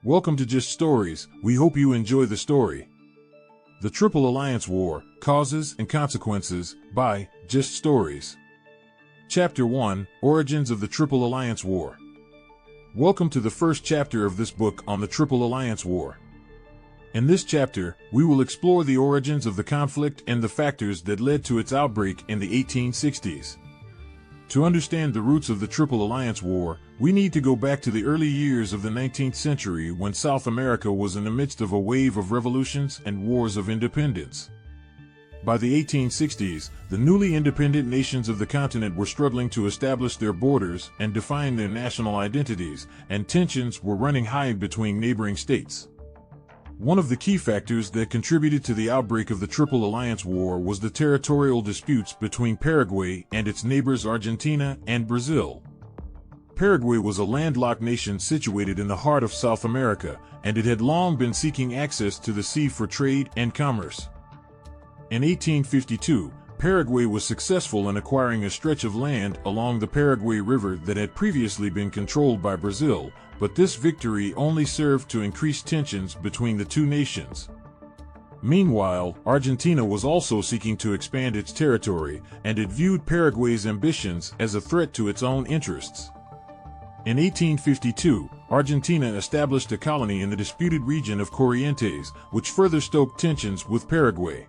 Welcome to Just Stories. We hope you enjoy the story. The Triple Alliance War, Causes and Consequences, by Just Stories. Chapter 1, Origins of the Triple Alliance War. Welcome to the first chapter of this book on the Triple Alliance War. In this chapter, we will explore the origins of the conflict and the factors that led to its outbreak in the 1860s. To understand the roots of the Triple Alliance War, we need to go back to the early years of the 19th century when South America was in the midst of a wave of revolutions and wars of independence. By the 1860s, the newly independent nations of the continent were struggling to establish their borders and define their national identities, and tensions were running high between neighboring states. One of the key factors that contributed to the outbreak of the Triple Alliance War was the territorial disputes between Paraguay and its neighbors Argentina and Brazil. Paraguay was a landlocked nation situated in the heart of South America, and it had long been seeking access to the sea for trade and commerce. In 1852, Paraguay was successful in acquiring a stretch of land along the Paraguay River that had previously been controlled by Brazil, but this victory only served to increase tensions between the two nations. Meanwhile, Argentina was also seeking to expand its territory, and it viewed Paraguay's ambitions as a threat to its own interests. In 1852, Argentina established a colony in the disputed region of Corrientes, which further stoked tensions with Paraguay.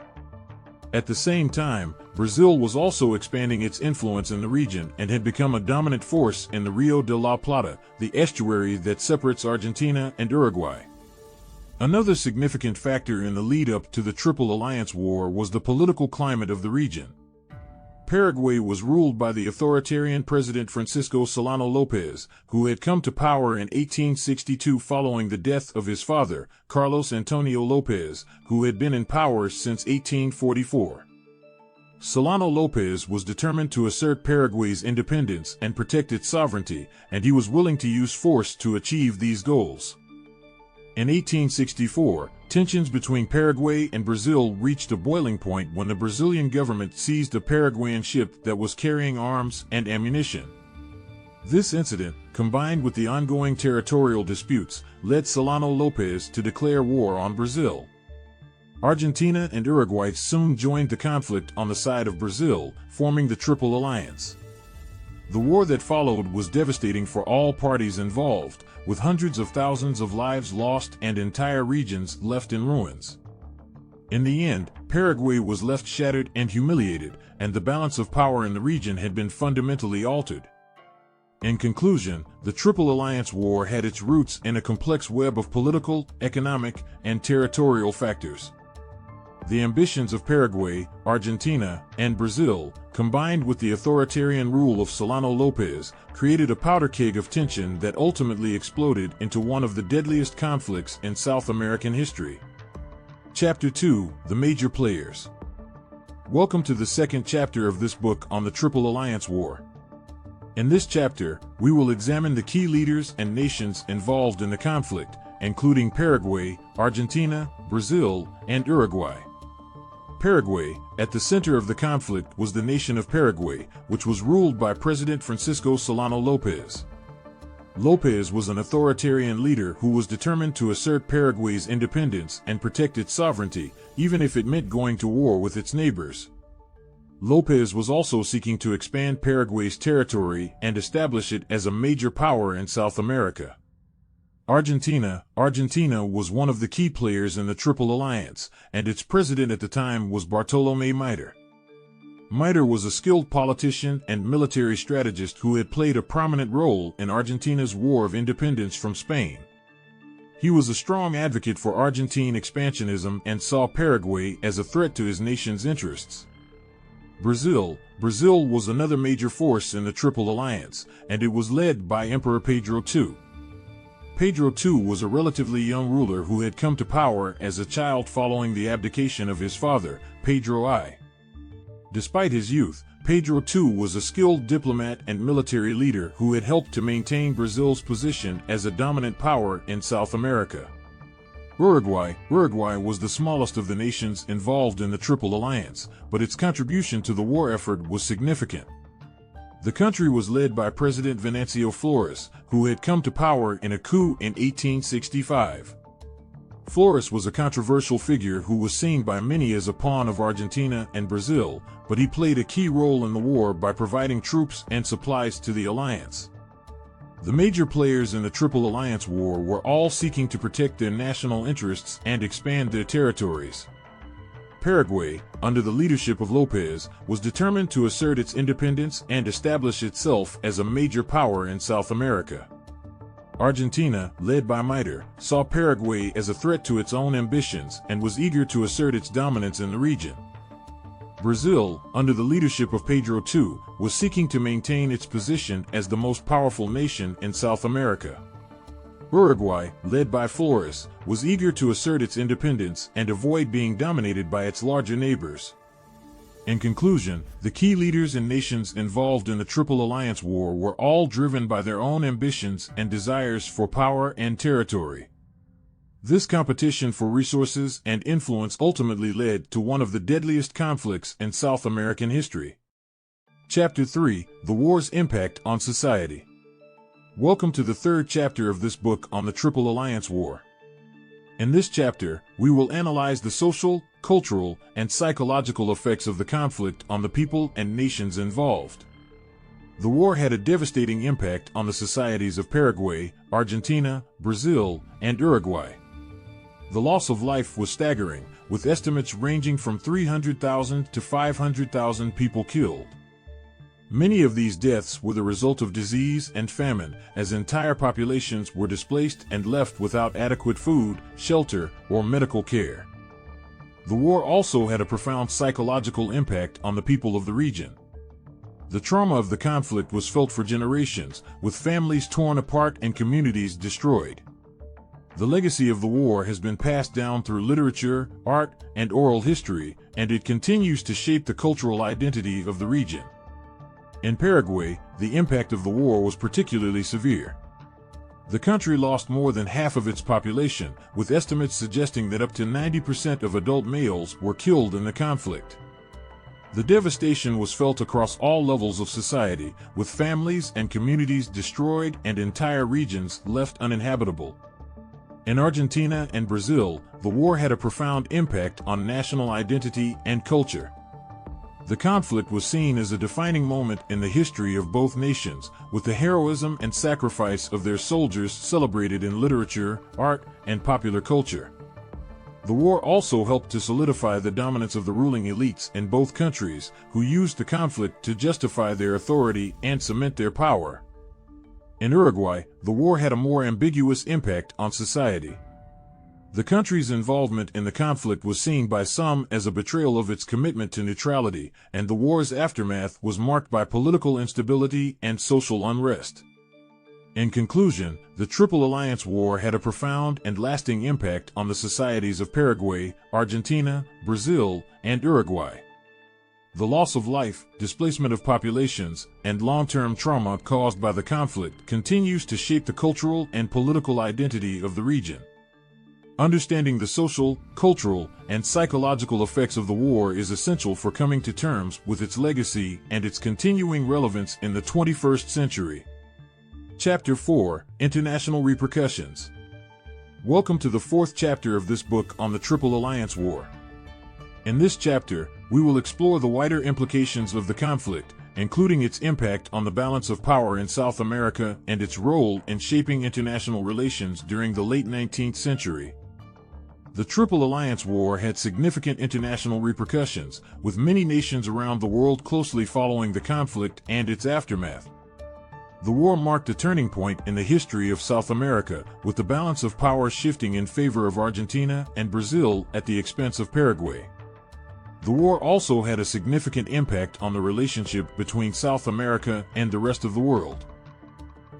At the same time, Brazil was also expanding its influence in the region and had become a dominant force in the Rio de la Plata, the estuary that separates Argentina and Uruguay. Another significant factor in the lead-up to the Triple Alliance War was the political climate of the region. Paraguay was ruled by the authoritarian President Francisco Solano López, who had come to power in 1862 following the death of his father, Carlos Antonio López, who had been in power since 1844. Solano López was determined to assert Paraguay's independence and protect its sovereignty, and he was willing to use force to achieve these goals. In 1864, tensions between Paraguay and Brazil reached a boiling point when the Brazilian government seized a Paraguayan ship that was carrying arms and ammunition. This incident, combined with the ongoing territorial disputes, led Solano López to declare war on Brazil. Argentina and Uruguay soon joined the conflict on the side of Brazil, forming the Triple Alliance. The war that followed was devastating for all parties involved, with hundreds of thousands of lives lost and entire regions left in ruins. In the end, Paraguay was left shattered and humiliated, and the balance of power in the region had been fundamentally altered. In conclusion, the Triple Alliance War had its roots in a complex web of political, economic, and territorial factors. The ambitions of Paraguay, Argentina, and Brazil, combined with the authoritarian rule of Solano López, created a powder keg of tension that ultimately exploded into one of the deadliest conflicts in South American history. Chapter 2, The Major Players. Welcome to the second chapter of this book on the Triple Alliance War. In this chapter, we will examine the key leaders and nations involved in the conflict, including Paraguay, Argentina, Brazil, and Uruguay. Paraguay, at the center of the conflict, was the nation of Paraguay, which was ruled by President Francisco Solano López. López was an authoritarian leader who was determined to assert Paraguay's independence and protect its sovereignty, even if it meant going to war with its neighbors. López was also seeking to expand Paraguay's territory and establish it as a major power in South America. Argentina was one of the key players in the Triple Alliance, and its president at the time was Bartolomé Mitre. Mitre was a skilled politician and military strategist who had played a prominent role in Argentina's war of independence from Spain. He was a strong advocate for Argentine expansionism and saw Paraguay as a threat to his nation's interests. Brazil was another major force in the Triple Alliance, and it was led by Emperor Pedro II. Pedro II was a relatively young ruler who had come to power as a child following the abdication of his father, Pedro I. Despite his youth, Pedro II was a skilled diplomat and military leader who had helped to maintain Brazil's position as a dominant power in South America. Uruguay was the smallest of the nations involved in the Triple Alliance, but its contribution to the war effort was significant. The country was led by President Venancio Flores, who had come to power in a coup in 1865. Flores was a controversial figure who was seen by many as a pawn of Argentina and Brazil, but he played a key role in the war by providing troops and supplies to the alliance. The major players in the Triple Alliance War were all seeking to protect their national interests and expand their territories. Paraguay, under the leadership of López, was determined to assert its independence and establish itself as a major power in South America. Argentina, led by Mitre, saw Paraguay as a threat to its own ambitions and was eager to assert its dominance in the region. Brazil, under the leadership of Pedro II, was seeking to maintain its position as the most powerful nation in South America. Uruguay, led by Flores, was eager to assert its independence and avoid being dominated by its larger neighbors. In conclusion, the key leaders and nations involved in the Triple Alliance War were all driven by their own ambitions and desires for power and territory. This competition for resources and influence ultimately led to one of the deadliest conflicts in South American history. Chapter 3: The War's Impact on Society. Welcome to the third chapter of this book on the Triple Alliance War. In this chapter, we will analyze the social, cultural, and psychological effects of the conflict on the people and nations involved. The war had a devastating impact on the societies of Paraguay, Argentina, Brazil, and Uruguay. The loss of life was staggering, with estimates ranging from 300,000 to 500,000 people killed. Many of these deaths were the result of disease and famine, as entire populations were displaced and left without adequate food, shelter, or medical care. The war also had a profound psychological impact on the people of the region. The trauma of the conflict was felt for generations, with families torn apart and communities destroyed. The legacy of the war has been passed down through literature, art, and oral history, and it continues to shape the cultural identity of the region. In Paraguay, the impact of the war was particularly severe. The country lost more than half of its population, with estimates suggesting that up to 90% of adult males were killed in the conflict. The devastation was felt across all levels of society, with families and communities destroyed and entire regions left uninhabitable. In Argentina and Brazil, the war had a profound impact on national identity and culture. The conflict was seen as a defining moment in the history of both nations, with the heroism and sacrifice of their soldiers celebrated in literature, art, and popular culture. The war also helped to solidify the dominance of the ruling elites in both countries, who used the conflict to justify their authority and cement their power. In Uruguay, the war had a more ambiguous impact on society. The country's involvement in the conflict was seen by some as a betrayal of its commitment to neutrality, and the war's aftermath was marked by political instability and social unrest. In conclusion, the Triple Alliance War had a profound and lasting impact on the societies of Paraguay, Argentina, Brazil, and Uruguay. The loss of life, displacement of populations, and long-term trauma caused by the conflict continues to shape the cultural and political identity of the region. Understanding the social, cultural, and psychological effects of the war is essential for coming to terms with its legacy and its continuing relevance in the 21st century. Chapter 4: International Repercussions. Welcome to the fourth chapter of this book on the Triple Alliance War. In this chapter, we will explore the wider implications of the conflict, including its impact on the balance of power in South America and its role in shaping international relations during the late 19th century. The Triple Alliance War had significant international repercussions, with many nations around the world closely following the conflict and its aftermath. The war marked a turning point in the history of South America, with the balance of power shifting in favor of Argentina and Brazil at the expense of Paraguay. The war also had a significant impact on the relationship between South America and the rest of the world.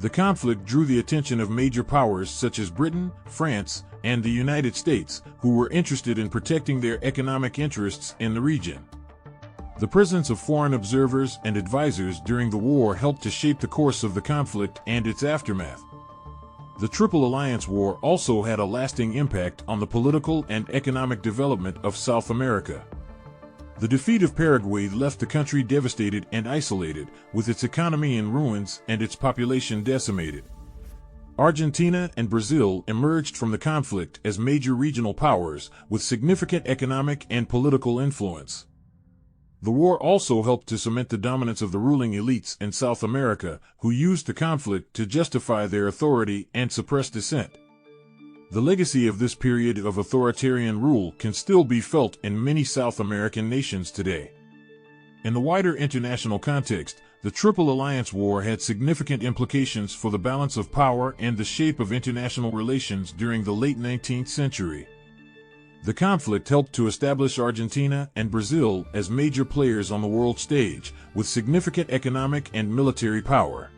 The conflict drew the attention of major powers such as Britain, France, and the United States, who were interested in protecting their economic interests in the region. The presence of foreign observers and advisors during the war helped to shape the course of the conflict and its aftermath. The Triple Alliance War also had a lasting impact on the political and economic development of South America. The defeat of Paraguay left the country devastated and isolated, with its economy in ruins and its population decimated. Argentina and Brazil emerged from the conflict as major regional powers with significant economic and political influence. The war also helped to cement the dominance of the ruling elites in South America, who used the conflict to justify their authority and suppress dissent. The legacy of this period of authoritarian rule can still be felt in many South American nations today. In the wider international context, the Triple Alliance War had significant implications for the balance of power and the shape of international relations during the late 19th century. The conflict helped to establish Argentina and Brazil as major players on the world stage, with significant economic and military power.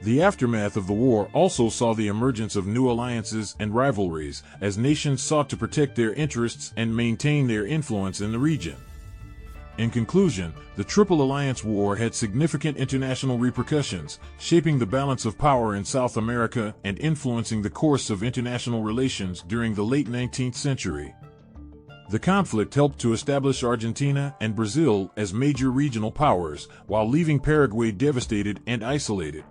The aftermath of the war also saw the emergence of new alliances and rivalries as nations sought to protect their interests and maintain their influence in the region. In conclusion, the Triple Alliance War had significant international repercussions, shaping the balance of power in South America and influencing the course of international relations during the late 19th century. The conflict helped to establish Argentina and Brazil as major regional powers, while leaving Paraguay devastated and isolated.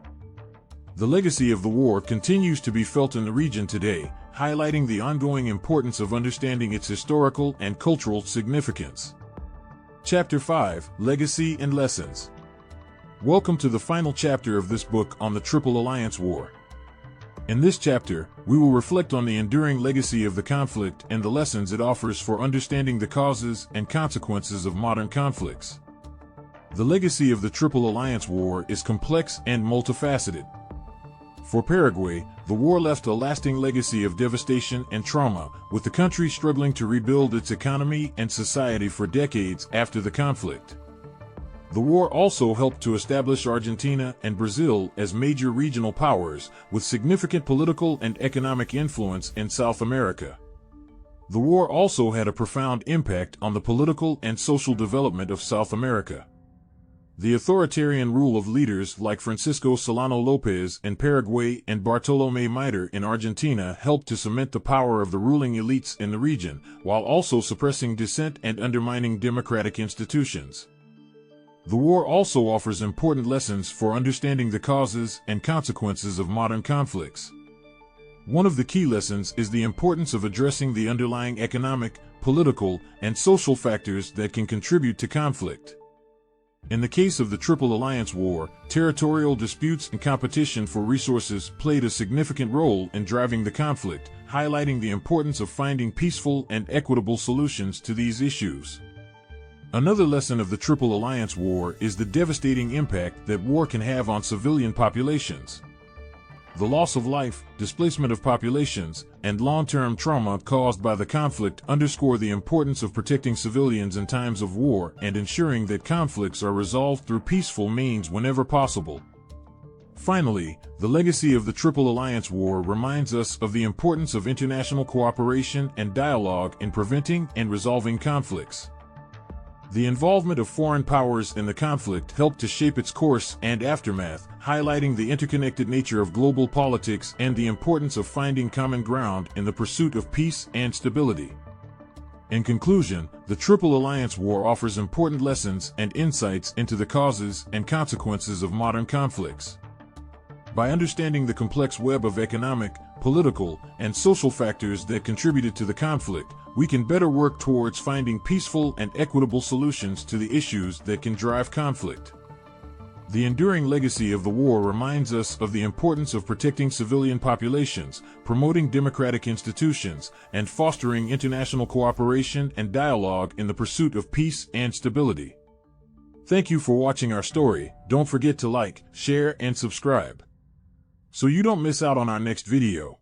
The legacy of the war continues to be felt in the region today, highlighting the ongoing importance of understanding its historical and cultural significance. Chapter 5: Legacy and Lessons. Welcome to the final chapter of this book on the Triple Alliance War. In this chapter, we will reflect on the enduring legacy of the conflict and the lessons it offers for understanding the causes and consequences of modern conflicts. The legacy of the Triple Alliance War is complex and multifaceted. For Paraguay, the war left a lasting legacy of devastation and trauma, with the country struggling to rebuild its economy and society for decades after the conflict. The war also helped to establish Argentina and Brazil as major regional powers, with significant political and economic influence in South America. The war also had a profound impact on the political and social development of South America. The authoritarian rule of leaders like Francisco Solano López in Paraguay and Bartolomé Mitre in Argentina helped to cement the power of the ruling elites in the region, while also suppressing dissent and undermining democratic institutions. The war also offers important lessons for understanding the causes and consequences of modern conflicts. One of the key lessons is the importance of addressing the underlying economic, political, and social factors that can contribute to conflict. In the case of the Triple Alliance War, territorial disputes and competition for resources played a significant role in driving the conflict, highlighting the importance of finding peaceful and equitable solutions to these issues. Another lesson of the Triple Alliance War is the devastating impact that war can have on civilian populations. The loss of life, displacement of populations, and long-term trauma caused by the conflict underscore the importance of protecting civilians in times of war and ensuring that conflicts are resolved through peaceful means whenever possible. Finally, the legacy of the Triple Alliance War reminds us of the importance of international cooperation and dialogue in preventing and resolving conflicts. The involvement of foreign powers in the conflict helped to shape its course and aftermath, highlighting the interconnected nature of global politics and the importance of finding common ground in the pursuit of peace and stability. In conclusion, the Triple Alliance War offers important lessons and insights into the causes and consequences of modern conflicts. By understanding the complex web of economic, political, and social factors that contributed to the conflict, we can better work towards finding peaceful and equitable solutions to the issues that can drive conflict. The enduring legacy of the war reminds us of the importance of protecting civilian populations, promoting democratic institutions, and fostering international cooperation and dialogue in the pursuit of peace and stability. Thank you for watching our story. Don't forget to like, share, and subscribe, so you don't miss out on our next video.